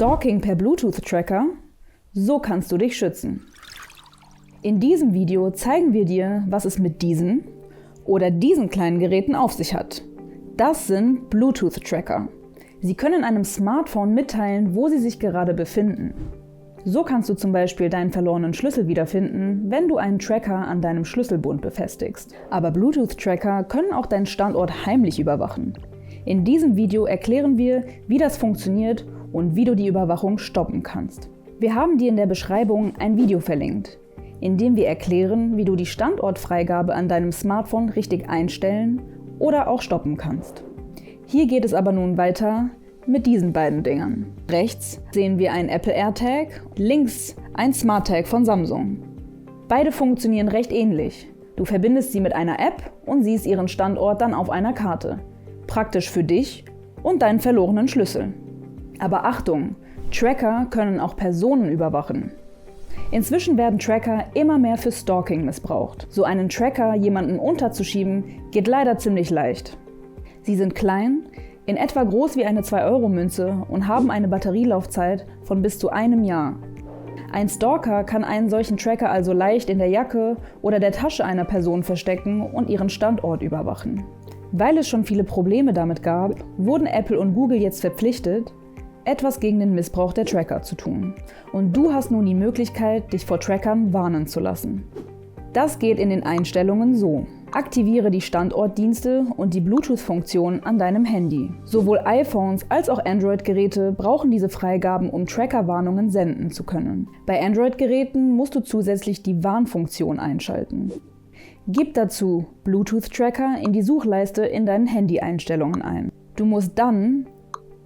Stalking per Bluetooth-Tracker? So kannst du dich schützen. In diesem Video zeigen wir dir, was es mit diesen oder diesen kleinen Geräten auf sich hat. Das sind Bluetooth-Tracker. Sie können einem Smartphone mitteilen, wo sie sich gerade befinden. So kannst du zum Beispiel deinen verlorenen Schlüssel wiederfinden, wenn du einen Tracker an deinem Schlüsselbund befestigst. Aber Bluetooth-Tracker können auch deinen Standort heimlich überwachen. In diesem Video erklären wir, wie das funktioniert und wie du die Überwachung stoppen kannst. Wir haben dir in der Beschreibung ein Video verlinkt, in dem wir erklären, wie du die Standortfreigabe an deinem Smartphone richtig einstellen oder auch stoppen kannst. Hier geht es aber nun weiter mit diesen beiden Dingern. Rechts sehen wir einen Apple AirTag, links ein SmartTag von Samsung. Beide funktionieren recht ähnlich. Du verbindest sie mit einer App und siehst ihren Standort dann auf einer Karte. Praktisch für dich und deinen verlorenen Schlüssel. Aber Achtung, Tracker können auch Personen überwachen. Inzwischen werden Tracker immer mehr für Stalking missbraucht. So einen Tracker jemanden unterzuschieben, geht leider ziemlich leicht. Sie sind klein, in etwa groß wie eine 2-Euro-Münze und haben eine Batterielaufzeit von bis zu einem Jahr. Ein Stalker kann einen solchen Tracker also leicht in der Jacke oder der Tasche einer Person verstecken und ihren Standort überwachen. Weil es schon viele Probleme damit gab, wurden Apple und Google jetzt verpflichtet, etwas gegen den Missbrauch der Tracker zu tun. Und du hast nun die Möglichkeit, dich vor Trackern warnen zu lassen. Das geht in den Einstellungen so. Aktiviere die Standortdienste und die Bluetooth-Funktion an deinem Handy. Sowohl iPhones als auch Android-Geräte brauchen diese Freigaben, um Tracker-Warnungen senden zu können. Bei Android-Geräten musst du zusätzlich die Warnfunktion einschalten. Gib dazu Bluetooth-Tracker in die Suchleiste in deinen Handy-Einstellungen ein. Du musst dann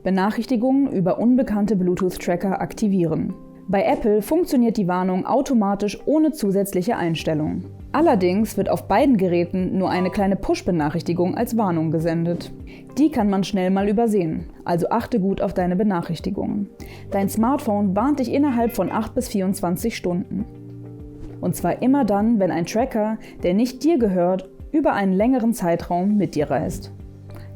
Benachrichtigungen über unbekannte Bluetooth-Tracker aktivieren. Bei Apple funktioniert die Warnung automatisch ohne zusätzliche Einstellung. Allerdings wird auf beiden Geräten nur eine kleine Push-Benachrichtigung als Warnung gesendet. Die kann man schnell mal übersehen, also achte gut auf deine Benachrichtigungen. Dein Smartphone warnt dich innerhalb von 8 bis 24 Stunden. Und zwar immer dann, wenn ein Tracker, der nicht dir gehört, über einen längeren Zeitraum mit dir reist.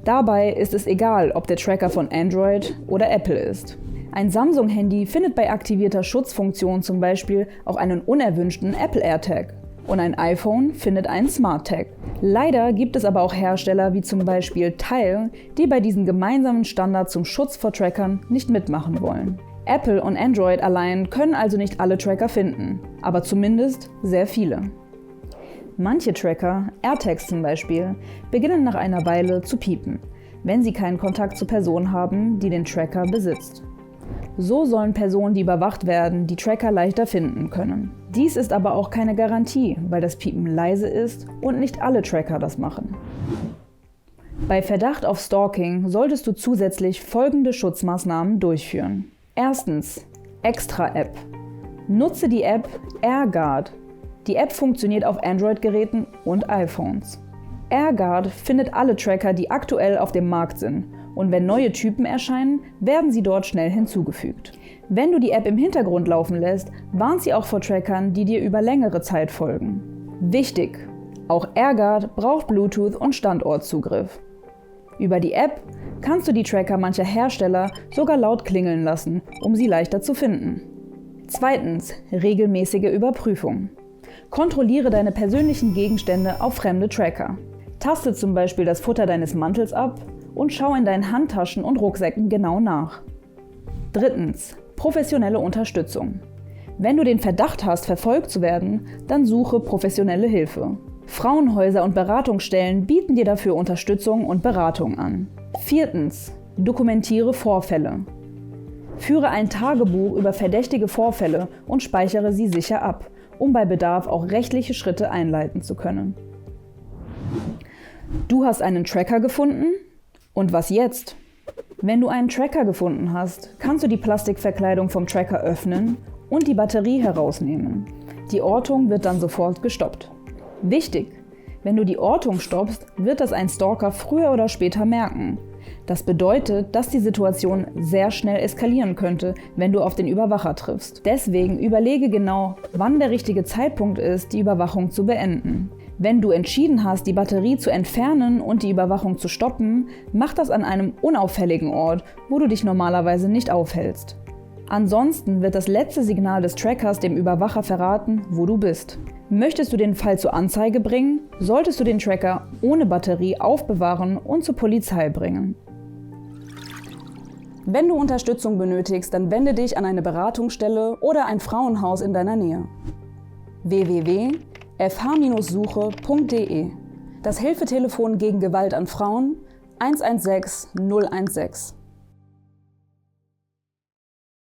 Dabei ist es egal, ob der Tracker von Android oder Apple ist. Ein Samsung-Handy findet bei aktivierter Schutzfunktion zum Beispiel auch einen unerwünschten Apple AirTag. Und ein iPhone findet einen SmartTag. Leider gibt es aber auch Hersteller wie zum Beispiel Tile, die bei diesen gemeinsamen Standards zum Schutz vor Trackern nicht mitmachen wollen. Apple und Android allein können also nicht alle Tracker finden, aber zumindest sehr viele. Manche Tracker, AirTags zum Beispiel, beginnen nach einer Weile zu piepen, wenn sie keinen Kontakt zur Person haben, die den Tracker besitzt. So sollen Personen, die überwacht werden, die Tracker leichter finden können. Dies ist aber auch keine Garantie, weil das Piepen leise ist und nicht alle Tracker das machen. Bei Verdacht auf Stalking solltest du zusätzlich folgende Schutzmaßnahmen durchführen. Erstens, Extra-App. Nutze die App AirGuard. Die App funktioniert auf Android-Geräten und iPhones. AirGuard findet alle Tracker, die aktuell auf dem Markt sind, und wenn neue Typen erscheinen, werden sie dort schnell hinzugefügt. Wenn du die App im Hintergrund laufen lässt, warnt sie auch vor Trackern, die dir über längere Zeit folgen. Wichtig! Auch AirGuard braucht Bluetooth und Standortzugriff. Über die App kannst du die Tracker mancher Hersteller sogar laut klingeln lassen, um sie leichter zu finden. Zweitens, regelmäßige Überprüfung. Kontrolliere deine persönlichen Gegenstände auf fremde Tracker. Taste zum Beispiel das Futter deines Mantels ab und schau in deinen Handtaschen und Rucksäcken genau nach. Drittens, professionelle Unterstützung. Wenn du den Verdacht hast, verfolgt zu werden, dann suche professionelle Hilfe. Frauenhäuser und Beratungsstellen bieten dir dafür Unterstützung und Beratung an. Viertens, dokumentiere Vorfälle. Führe ein Tagebuch über verdächtige Vorfälle und speichere sie sicher ab, um bei Bedarf auch rechtliche Schritte einleiten zu können. Du hast einen Tracker gefunden? Und was jetzt? Wenn du einen Tracker gefunden hast, kannst du die Plastikverkleidung vom Tracker öffnen und die Batterie herausnehmen. Die Ortung wird dann sofort gestoppt. Wichtig! Wenn du die Ortung stoppst, wird das ein Stalker früher oder später merken. Das bedeutet, dass die Situation sehr schnell eskalieren könnte, wenn du auf den Überwacher triffst. Deswegen überlege genau, wann der richtige Zeitpunkt ist, die Überwachung zu beenden. Wenn du entschieden hast, die Batterie zu entfernen und die Überwachung zu stoppen, mach das an einem unauffälligen Ort, wo du dich normalerweise nicht aufhältst. Ansonsten wird das letzte Signal des Trackers dem Überwacher verraten, wo du bist. Möchtest du den Fall zur Anzeige bringen, solltest du den Tracker ohne Batterie aufbewahren und zur Polizei bringen. Wenn du Unterstützung benötigst, dann wende dich an eine Beratungsstelle oder ein Frauenhaus in deiner Nähe. www.fh-suche.de. Das Hilfetelefon gegen Gewalt an Frauen 116 016.